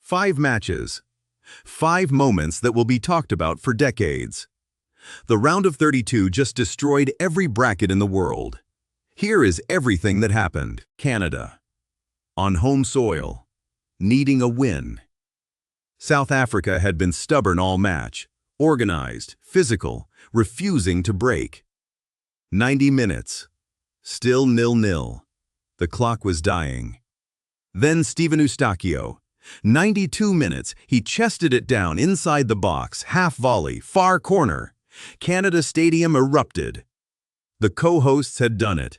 5 matches. 5 moments that will be talked about for decades. The round of 32 just destroyed every bracket in the world. Here is everything that happened. Canada. On home soil. Needing a win. South Africa had been stubborn all match. Organized, physical, refusing to break. 90 minutes. Still 0-0. The clock was dying. Then Steven Eustáquio. 92 minutes, he chested it down inside the box, half volley, far corner. Canada Stadium erupted. The co-hosts had done it.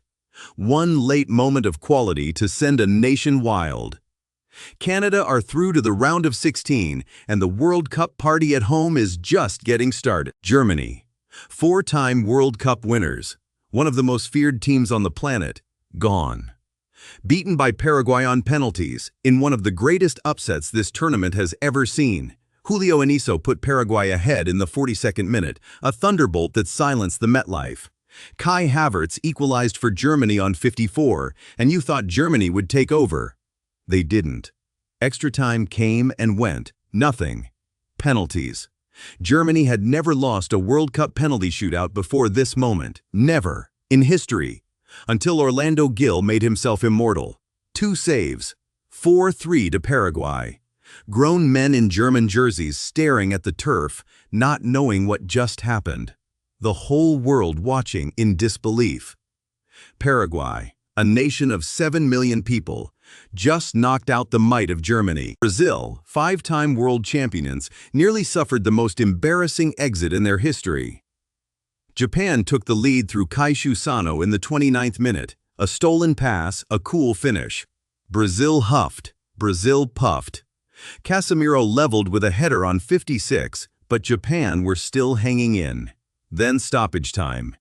One late moment of quality to send a nation wild. Canada are through to the round of 16, and the World Cup party at home is just getting started. Germany. 4-time World Cup winners. One of the most feared teams on the planet. Gone. Beaten by Paraguay on penalties, in one of the greatest upsets this tournament has ever seen. Julio Eniso put Paraguay ahead in the 42nd minute, a thunderbolt that silenced the MetLife. Kai Havertz equalized for Germany on 54, and you thought Germany would take over. They didn't. Extra time came and went. Nothing. Penalties. Germany had never lost a World Cup penalty shootout before this moment. Never. In history. Until Orlando Gil made himself immortal. 2 saves. 4-3 to Paraguay. Grown men in German jerseys staring at the turf, not knowing what just happened. The whole world watching in disbelief. Paraguay, a nation of 7 million people, just knocked out the might of Germany. Brazil, 5-time world champions, nearly suffered the most embarrassing exit in their history. Japan took the lead through Kaishu Sano in the 29th minute. A stolen pass, a cool finish. Brazil huffed. Brazil puffed. Casemiro leveled with a header on 56, but Japan were still hanging in. Then stoppage time.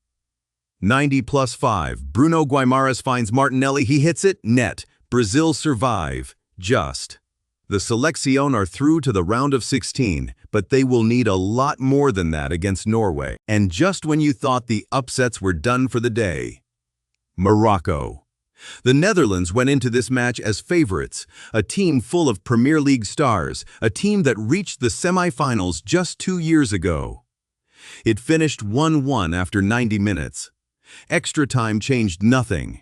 90+5. Bruno Guimaraes finds Martinelli. He hits it. Net. Brazil survive. Just. The Selección are through to the round of 16, but they will need a lot more than that against Norway. And just when you thought the upsets were done for the day. Morocco. The Netherlands went into this match as favorites, a team full of Premier League stars, a team that reached the semi-finals just 2 years ago. It finished 1-1 after 90 minutes. Extra time changed nothing.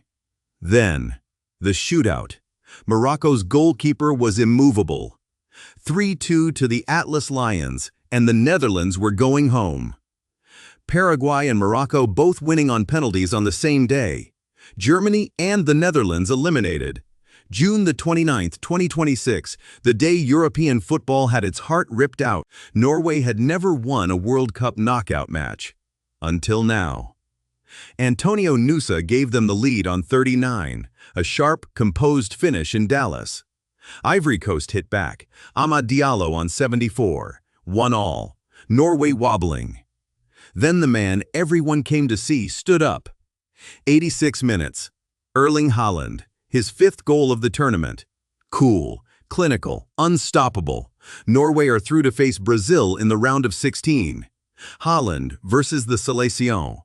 Then, the shootout. Morocco's goalkeeper was immovable. 3-2 to the Atlas Lions, and the Netherlands were going home. Paraguay and Morocco both winning on penalties on the same day. Germany and the Netherlands eliminated. June the 29th, 2026, the day European football had its heart ripped out. Norway had never won a World Cup knockout match. Until now. Antonio Nusa gave them the lead on 39, a sharp, composed finish in Dallas. Ivory Coast hit back, Amad Diallo on 74, 1-1, Norway wobbling. Then the man everyone came to see stood up. 86 minutes, Erling Haaland, his 5th goal of the tournament. Cool, clinical, unstoppable. Norway are through to face Brazil in the round of 16. Haaland versus the Selección.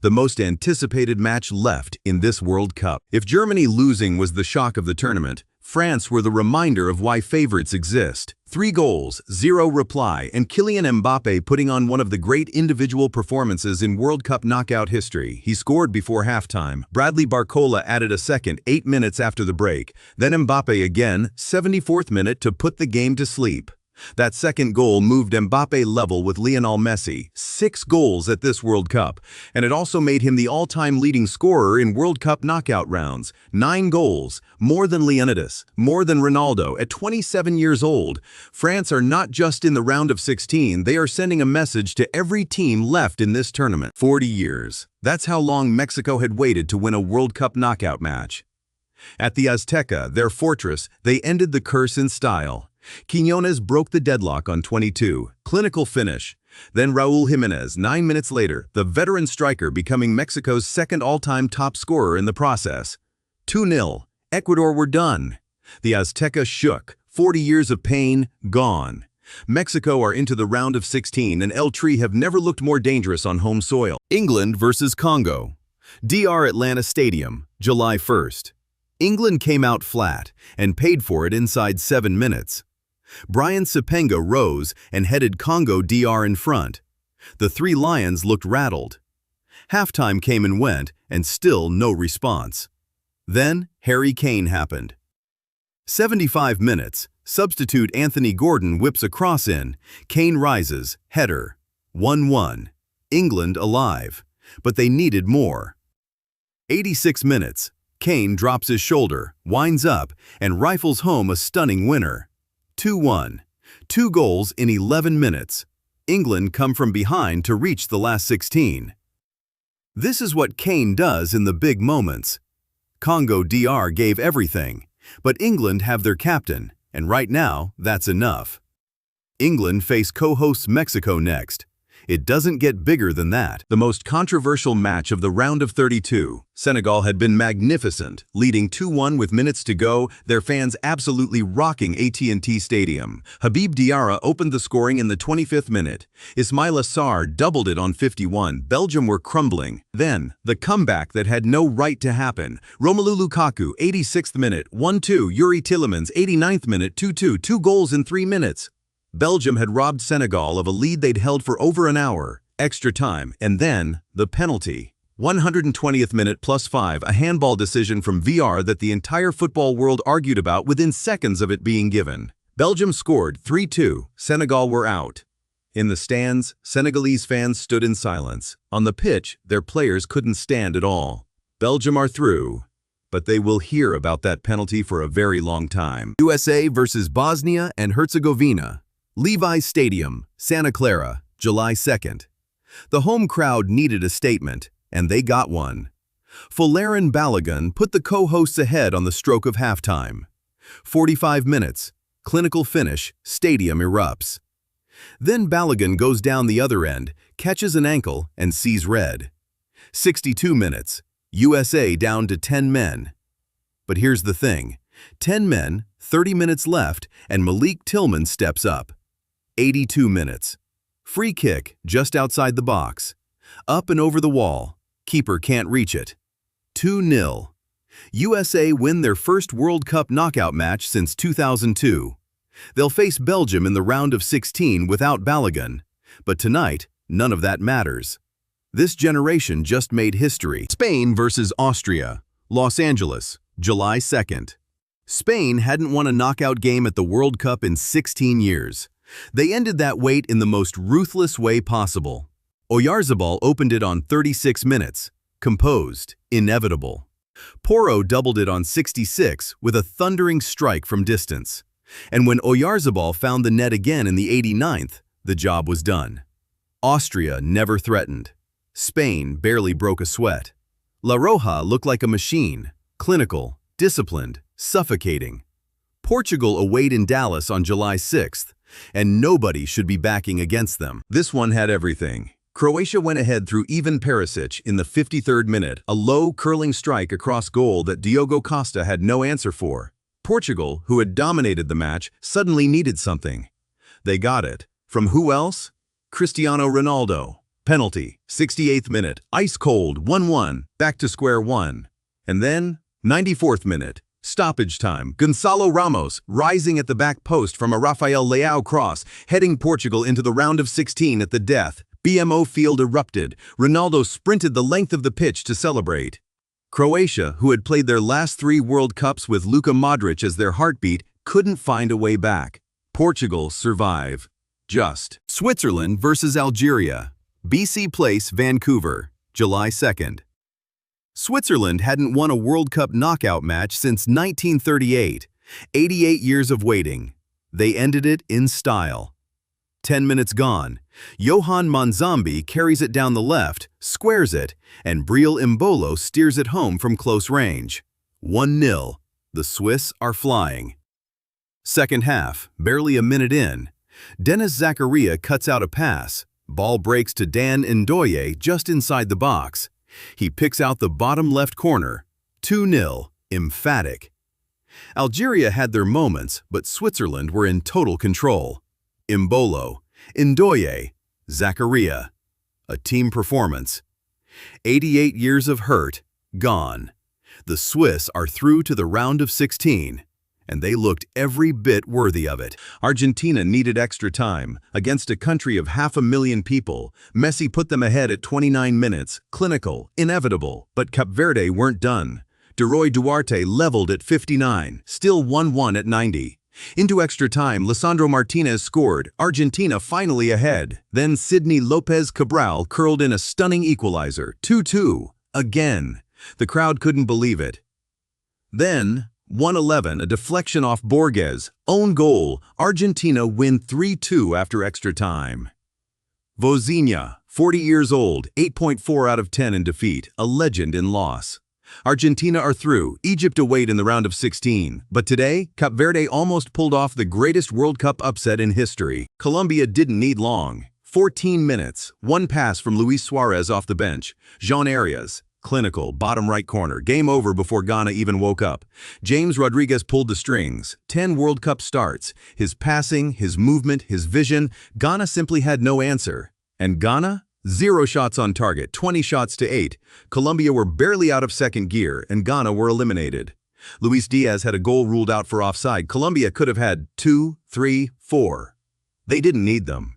The most anticipated match left in this World Cup. If Germany losing was the shock of the tournament, France were the reminder of why favorites exist. 3 goals, 0 reply, and Kylian Mbappe putting on one of the great individual performances in World Cup knockout history. He scored before halftime. Bradley Barcola added a second 8 minutes after the break. Then Mbappe again, 74th minute to put the game to sleep. That second goal moved Mbappe level with Lionel Messi, 6 goals at this World Cup, and it also made him the all-time leading scorer in World Cup knockout rounds, 9 goals, more than Leonidas, more than Ronaldo. At 27 years old, France are not just in the round of 16, they are sending a message to every team left in this tournament. 40 years. That's how long Mexico had waited to win a World Cup knockout match. At the Azteca, their fortress, they ended the curse in style. Quiñones broke the deadlock on 22, clinical finish. Then Raúl Jiménez, 9 minutes later, the veteran striker becoming Mexico's 2nd all-time top scorer in the process. 2-0, Ecuador were done. The Azteca shook, 40 years of pain, gone. Mexico are into the round of 16 and El Tri have never looked more dangerous on home soil. England versus Congo. DR Atlanta Stadium, July 1st. England came out flat and paid for it inside 7 minutes. Brian Sepenga rose and headed Congo DR in front. The three Lions looked rattled. Halftime came and went, and still no response. Then Harry Kane happened. 75 minutes, substitute Anthony Gordon whips a cross in. Kane rises, header. 1-1. England alive. But they needed more. 86 minutes. Kane drops his shoulder, winds up, and rifles home a stunning winner. 2-1. 2 goals in 11 minutes. England come from behind to reach the last 16. This is what Kane does in the big moments. Congo DR gave everything, but England have their captain, and right now, that's enough. England face co-hosts Mexico next. It doesn't get bigger than that. The most controversial match of the round of 32. Senegal had been magnificent, leading 2-1 with minutes to go, their fans absolutely rocking AT&T Stadium. Habib Diarra opened the scoring in the 25th minute. Ismaila Sarr doubled it on 51. Belgium were crumbling. Then, the comeback that had no right to happen. Romelu Lukaku, 86th minute, 1-2. Yuri Tillemans, 89th minute, 2-2. 2 goals in 3 minutes. Belgium had robbed Senegal of a lead they'd held for over an hour, extra time, and then the penalty. 120th minute +5, a handball decision from VR that the entire football world argued about within seconds of it being given. Belgium scored 3-2, Senegal were out. In the stands, Senegalese fans stood in silence. On the pitch, their players couldn't stand at all. Belgium are through, but they will hear about that penalty for a very long time. USA versus Bosnia and Herzegovina. Levi's Stadium, Santa Clara, July 2nd. The home crowd needed a statement, and they got one. Folarin Balogun put the co-hosts ahead on the stroke of halftime. 45 minutes, clinical finish, stadium erupts. Then Balogun goes down the other end, catches an ankle, and sees red. 62 minutes, USA down to 10 men. But here's the thing, 10 men, 30 minutes left, and Malik Tillman steps up. 82 minutes. Free kick just outside the box. Up and over the wall. Keeper can't reach it. 2-0. USA win their first World Cup knockout match since 2002. They'll face Belgium in the round of 16 without Balogun. But tonight, none of that matters. This generation just made history. Spain versus Austria. Los Angeles, July 2nd. Spain hadn't won a knockout game at the World Cup in 16 years. They ended that wait in the most ruthless way possible. Oyarzabal opened it on 36 minutes. Composed, inevitable. Porro doubled it on 66 with a thundering strike from distance. And when Oyarzabal found the net again in the 89th, the job was done. Austria never threatened. Spain barely broke a sweat. La Roja looked like a machine, clinical, disciplined, suffocating. Portugal await in Dallas on July 6th, and nobody should be backing against them. This one had everything. Croatia went ahead through Ivan Perisic in the 53rd minute, a low, curling strike across goal that Diogo Costa had no answer for. Portugal, who had dominated the match, suddenly needed something. They got it. From who else? Cristiano Ronaldo. Penalty, 68th minute, ice cold, 1-1, back to square one. And then, 94th minute. Stoppage time, Gonçalo Ramos rising at the back post from a Rafael Leao cross, heading Portugal into the round of 16 at the death. BMO field erupted. Ronaldo sprinted the length of the pitch to celebrate. Croatia, who had played their last 3 World Cups with Luka Modric as their heartbeat, couldn't find a way back. Portugal survive. Just. Switzerland versus Algeria. BC Place, Vancouver, July 2nd. Switzerland hadn't won a World Cup knockout match since 1938, 88 years of waiting. They ended it in style. 10 minutes gone. Johan Manzambi carries it down the left, squares it, and Breel Imbolo steers it home from close range. 1-0. The Swiss are flying. Second half, barely a minute in. Denis Zakaria cuts out a pass. Ball breaks to Dan Ndoye just inside the box. He picks out the bottom left corner. 2-0, emphatic. Algeria had their moments, but Switzerland were in total control. Imbolo, Ndoye, Zakaria. A team performance. 88 years of hurt, gone. The Swiss are through to the round of 16. and they looked every bit worthy of it. Argentina needed extra time. Against a country of 500,000 people, Messi put them ahead at 29 minutes, clinical, inevitable, but Cape Verde weren't done. Leroy Duarte leveled at 59, still 1-1 at 90. Into extra time, Lisandro Martinez scored, Argentina finally ahead. Then Sidney Lopez Cabral curled in a stunning equalizer, 2-2, again. The crowd couldn't believe it. Then, 1:11, a deflection off Borges, own goal, Argentina win 3-2 after extra time. Vozinha, 40 years old, 8.4 out of 10 in defeat, a legend in loss. Argentina are through, Egypt await in the round of 16, but today, Cape Verde almost pulled off the greatest World Cup upset in history. Colombia didn't need long. 14 minutes, one pass from Luis Suarez off the bench. Jean Arias, clinical, bottom right corner, game over before Ghana even woke up. James Rodriguez pulled the strings. 10 World Cup starts. His passing, his movement, his vision, Ghana simply had no answer. And Ghana? 0 shots on target, 20 shots to 8. Colombia were barely out of second gear, and Ghana were eliminated. Luis Diaz had a goal ruled out for offside. Colombia could have had 2, 3, 4. They didn't need them.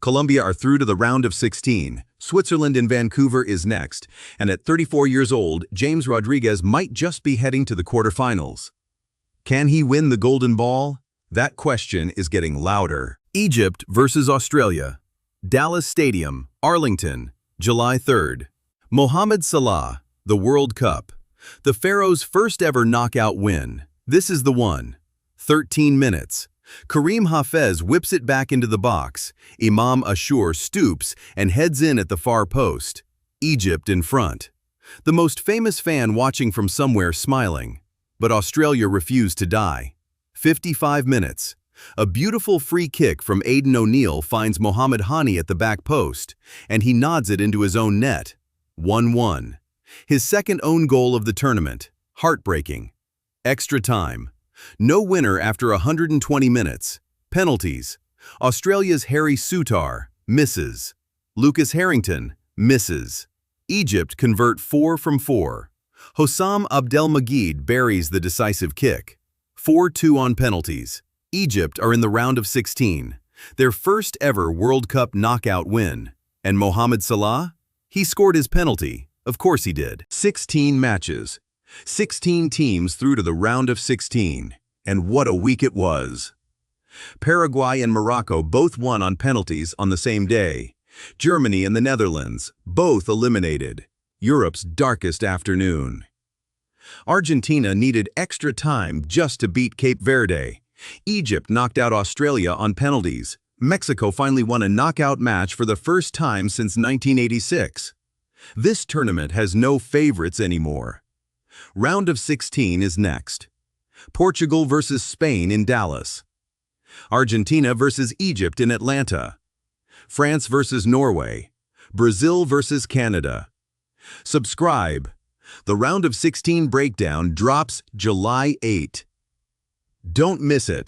Colombia are through to the round of 16. Switzerland in Vancouver is next, and at 34 years old, James Rodriguez might just be heading to the quarterfinals. Can he win the Golden Ball? That question is getting louder. Egypt versus Australia. Dallas Stadium, Arlington, July 3rd. Mohamed Salah, the World Cup. The Pharaohs' first ever knockout win. This is the one. 13 minutes. Karim Hafez whips it back into the box. Imam Ashur stoops and heads in at the far post. Egypt in front. The most famous fan watching from somewhere smiling. But Australia refused to die. 55 minutes. A beautiful free kick from Aidan O'Neill finds Mohamed Hani at the back post, and he nods it into his own net. 1-1. His second own goal of the tournament. Heartbreaking. Extra time. No winner after 120 minutes. Penalties. Australia's Harry Souttar misses. Lucas Harrington misses. Egypt convert 4 from 4. Hossam Abdelmajid buries the decisive kick. 4-2 on penalties. Egypt are in the round of 16, their first ever World Cup knockout win. And Mohamed Salah? He scored his penalty. Of course he did. 16 matches. 16 teams through to the round of 16. And what a week it was. Paraguay and Morocco both won on penalties on the same day. Germany and the Netherlands, both eliminated. Europe's darkest afternoon. Argentina needed extra time just to beat Cape Verde. Egypt knocked out Australia on penalties. Mexico finally won a knockout match for the first time since 1986. This tournament has no favorites anymore. Round of 16 is next. Portugal versus Spain in Dallas. Argentina versus Egypt in Atlanta. France versus Norway. Brazil versus Canada. Subscribe. The Round of 16 breakdown drops July 8. Don't miss it.